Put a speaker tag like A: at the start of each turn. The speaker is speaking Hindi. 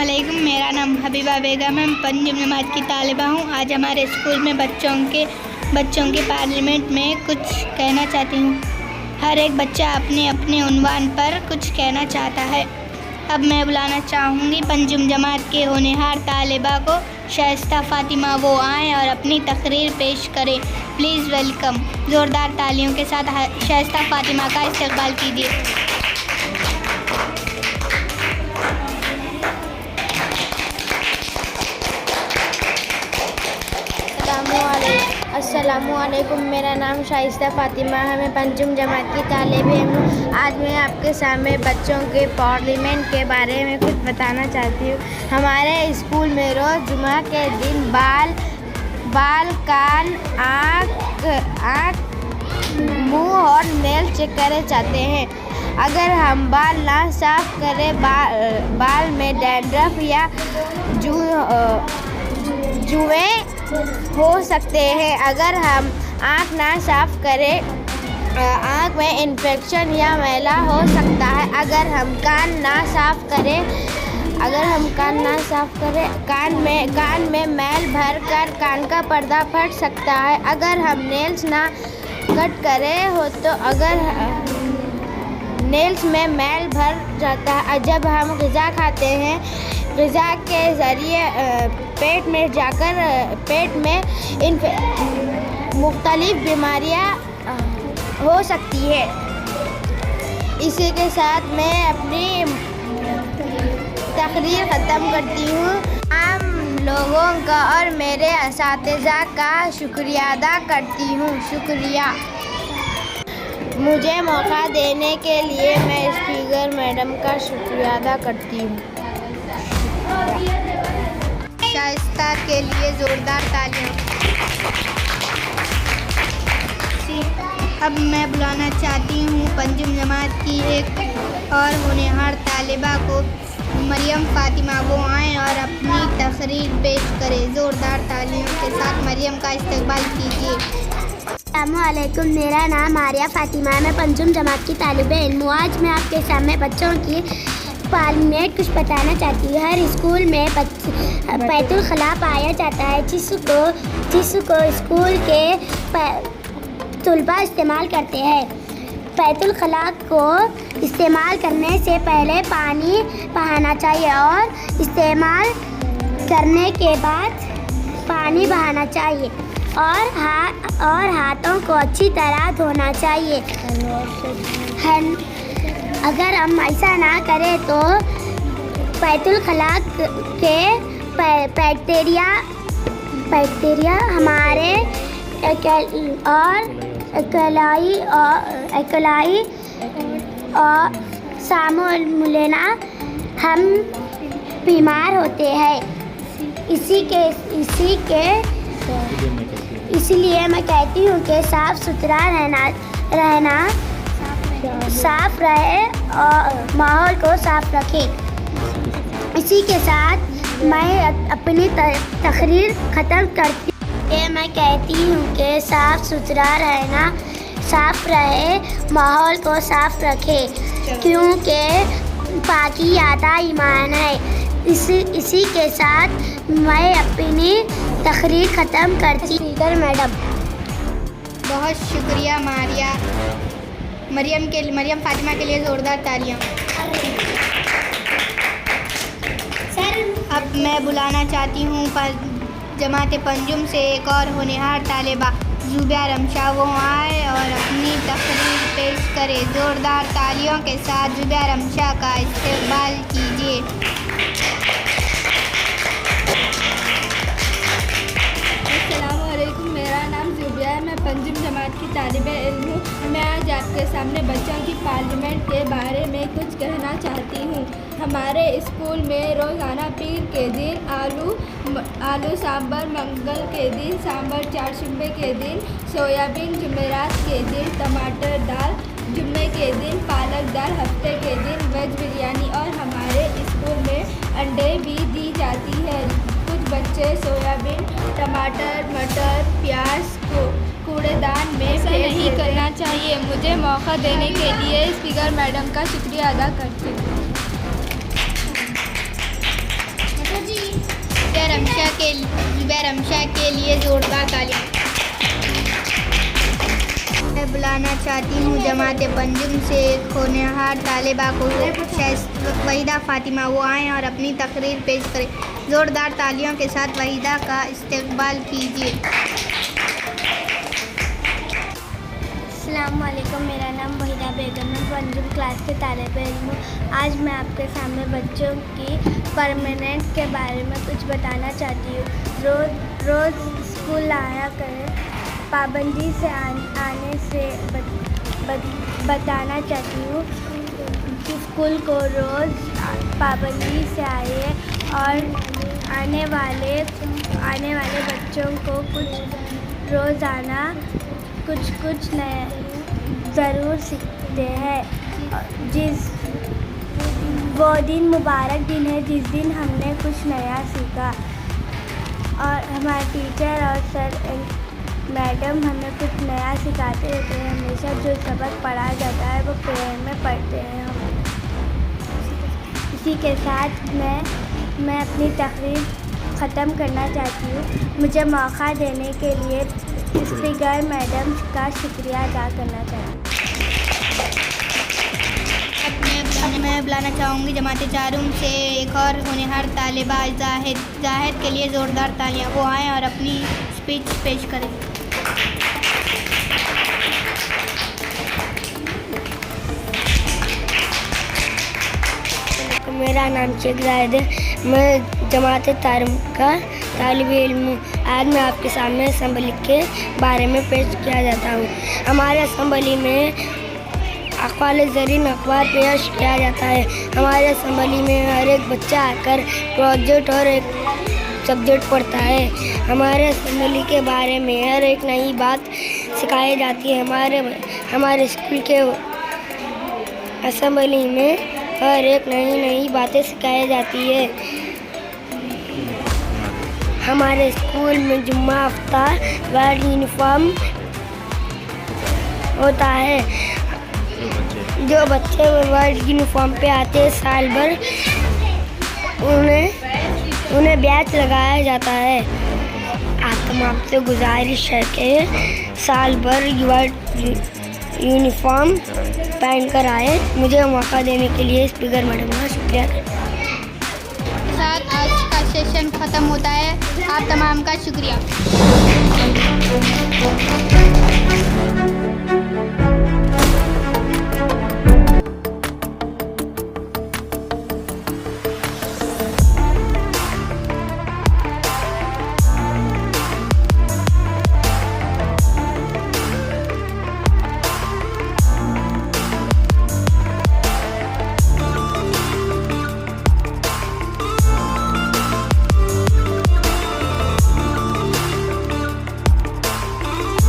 A: अस्सलामुअलैकुम। मेरा नाम हबीबा बेगम है। मैं पंचम जमात की तालिबा हूँ। आज हमारे स्कूल में बच्चों के पार्लियामेंट में कुछ कहना चाहती हूँ। हर एक बच्चा अपने अपने उन्वान पर कुछ कहना चाहता है। अब मैं बुलाना चाहूँगी पंचम जमात के होनहार तालिबा को। शाइस्ता फ़ातिमा वो आएँ और अपनी तकरीर पेश करें। Please welcome. ज़ोरदार तालियों के साथ शाइस्ता फ़ातिमा का इस्तकबाल कीजिए।
B: अस्सलामुअलैकुम। मेरा नाम शाइस्ता फ़ातिमा है। मैं पंचम जमात की तालिबे हूँ। आज मैं आपके सामने बच्चों के पार्लियामेंट के बारे में कुछ बताना चाहती हूँ। हमारे स्कूल में रोज़ जुमा के दिन बाल, कान, आँख, मुँह और नेल चेक करे जाते हैं। अगर हम बाल ना साफ करें, बाल में डैंड्रफ या जुए हो सकते हैं। अगर हम आँख ना साफ करें, आँख में इन्फेक्शन या मैला हो सकता है। अगर हम कान ना साफ करें, कान में मैल भर कर कान का पर्दा फट सकता है। अगर हम नेल्स ना कट करें हो तो नेल्स में मैल भर जाता है। जब हम ग़िज़ा खाते हैं, ग़िज़ा के ज़रिए पेट में मुख्तलिफ बीमारियां हो सकती है। इसी के साथ मैं अपनी तकरीर ख़त्म करती हूँ। आम लोगों का और मेरे असातिज़ा का शुक्रिया अदा करती हूँ। शुक्रिया। मुझे मौका देने के लिए मैं स्पीकर मैडम का शुक्रिया अदा करती हूँ।
A: शाइस्ता के लिए ज़ोरदार तालियां। अब मैं बुलाना चाहती हूँ पंचम जमात की एक और होनहार तालिबा को। मरियम फ़ातिमा वो आएँ और अपनी तकरीर पेश करें। ज़ोरदार तालियों के साथ मरियम का इस्तकबाल कीजिए।
C: अस्सलामुअलैकुम। मेरा नाम आर्या फ़ातिमा है। मैं पंचम जमात की तालिबे इल्म हूँ। आज मैं आपके सामने बच्चों की पार्लियामेंट कुछ बताना चाहती हूँ। हर स्कूल में बैतुल खला पाया जाता है, जिसको स्कूल के तलबा इस्तेमाल करते हैं। बैतुल खला को इस्तेमाल करने से पहले पानी बहाना चाहिए और इस्तेमाल करने के बाद पानी बहाना चाहिए और हाथों को अच्छी तरह धोना चाहिए। अगर हम ऐसा ना करें तो बैतुल खला के बैक्टीरिया हमारे एक्लाई और सामुलेना हम बीमार होते हैं। इसलिए मैं कहती हूँ कि साफ़ सुथरा रहना साफ रहे और माहौल को साफ रखें। इसी के साथ मैं अपनी तकरीर ख़त्म करती हूँ। मैं कहती हूँ कि साफ़ सुथरा रहना साफ रहे, माहौल को साफ रखें, क्योंकि पाकी आधा ईमान है। इसी के साथ मैं अपनी तकरीर ख़त्म करती हूँ। मैडम
A: बहुत शुक्रिया मरियम फ़ातिमा के लिए ज़ोरदार तालियां। अब मैं बुलाना चाहती हूँ जमात पंजुम से एक और होनहार तालिबा ज़ुबिया रमशा वो आए और अपनी तकरीर पेश करे। ज़ोरदार तालियों के साथ ज़ुबिया रमशा का इस्तकबाल कीजिए।
D: अस्सलामुअलैकुम। मेरा नाम ज़ुबिया है। मैं पंचम जमात की तालिबे इल्म हूँ। मैं आज आपके सामने बच्चों की पार्लियामेंट के बारे में कुछ कहना चाहती हूँ। हमारे स्कूल में रोज़ाना पीर के दिन आलू सांभर, मंगल के दिन सांभर, चारशंबे के दिन सोयाबीन, जुमेरात के दिन टमाटर दाल, जुम्मे के दिन पालक दाल, हफ्ते के दिन वेज बिरयानी और हमारे स्कूल में अंडे भी दी जाती है। कुछ बच्चे सोयाबीन, टमाटर, मटर, प्याज को कूड़ेदान में नहीं करना चाहिए। मुझे मौका देने के लिए स्पीकर मैडम का शुक्रिया अदा करती हूँ।
A: शमशा के लिए जोरदार तालियां। मैं बुलाना चाहती हूँ जमात पंजुम से एक होनहार तालिबा को, वहीदा फातिमा। वो आएँ और अपनी तकरीर पेश करें। ज़ोरदार तालियों के साथ वहीदा का इस्तकबाल कीजिए।
B: अस्सलाम वालेकुम, मेरा नाम वहीदा बेगम है, पंजुम क्लास के तालिब इल्म हूँ। आज मैं आपके सामने बच्चों की परमानेंट के बारे में कुछ बताना चाहती हूँ। रोज़ स्कूल आया करें, पाबंदी से आने से बताना चाहती हूँ कि स्कूल को रोज़ पाबंदी से आइए और आने वाले बच्चों को कुछ रोज़ाना कुछ नया ज़रूर सीखते हैं। वो दिन मुबारक दिन है जिस दिन हमने कुछ नया सीखा और हमारे टीचर और सर मैडम हमें कुछ नया सिखाते रहते हैं। हमेशा जो सबक पढ़ाया जाता है वो प्रेयर में पढ़ते हैं हम। इसी के साथ मैं अपनी तकरीर ख़त्म करना चाहती हूँ। मुझे मौका देने के लिए स्पीकर मैडम का शुक्रिया अदा करना चाहती हूँ।
A: मैं बुलाना चाहूँगी जमात चारूम से एक और होनहार तालिबा जाहिद के लिए ज़ोरदार तालियां। वो आएँ और अपनी स्पीच पेश करें।
C: मेरा नाम शेख जाहिद है। मैं जमात तारूम का तालिब इल्म हूँ। आज मैं आपके सामने असम्बली के बारे में पेश किया जाता हूँ। हमारे असम्बली में अक़वाल ज़रीन अखबार पेश किया जाता है। हमारे असम्बली में हर एक बच्चा आकर प्रोजेक्ट और एक सब्जेक्ट पढ़ता है। हमारे असम्बली के बारे में हर एक नई बात सिखाई जाती है। हमारे स्कूल के असम्बली में हर एक नई बातें सिखाई जाती है। हमारे स्कूल में जुम्मा हफ्ता वर्ल्ड यूनिफॉर्म होता है। जो बच्चे वर्ल्ड यूनिफॉर्म पे आते हैं साल भर उन्हें बैच लगाया जाता है। आपसे गुजारिश है कि साल भर वर्ल्ड यूनिफॉर्म पहन कर आए। मुझे मौका देने के लिए स्पीकर मैडम का शुक्रिया।
A: साथ आज का सेशन ख़त्म होता है। आप तमाम का शुक्रिया।